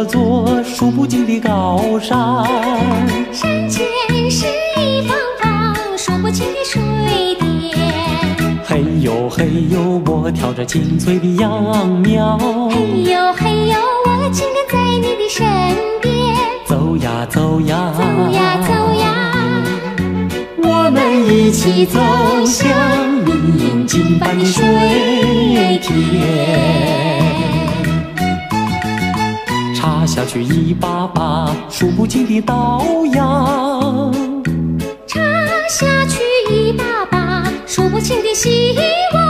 座数不尽的高山，山前是一方方数不清的水点。嘿呦嘿呦，我跳着清脆的秧苗。嘿呦嘿呦，我紧跟在你的身边。走呀走呀，走呀走呀，我们一起走向明眼金般的水田。插下去一把把数不尽的稻秧，插下去一把把数不清的希望。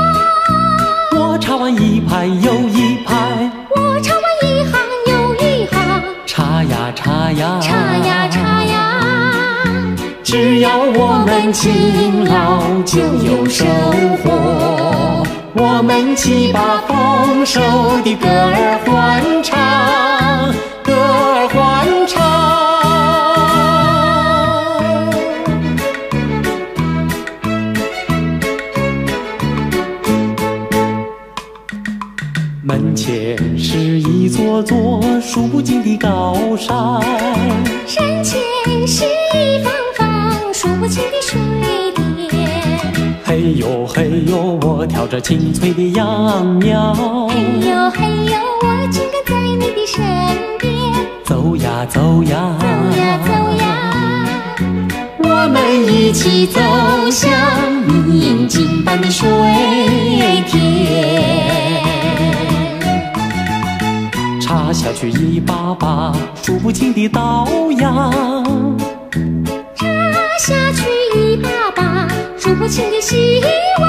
我插完一排又一排，我插完一行又一行，插呀插呀，插呀插呀，只要我们勤劳就有收获。我们齐把丰收的歌儿欢唱，歌儿欢唱。门前是一座座数不尽的高山，山前是一方方数不清的水点。嘿呦嘿呦，我跳着清脆的秧苗。嘿呦嘿呦，我紧跟在你的身边。走呀走呀，走呀走呀，我们一起走向明眼金般的水田。插下去一把把数不清的稻秧，插下去一把把数不清的希望。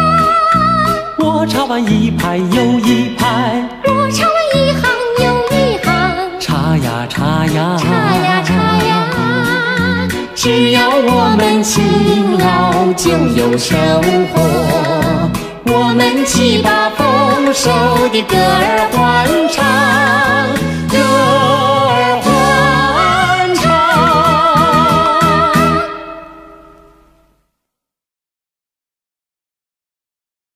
我插完一排又一排，我插完一行又一行，插呀插呀，插呀插呀，只要我们勤劳就有收获。我们齐把丰收的歌儿欢唱。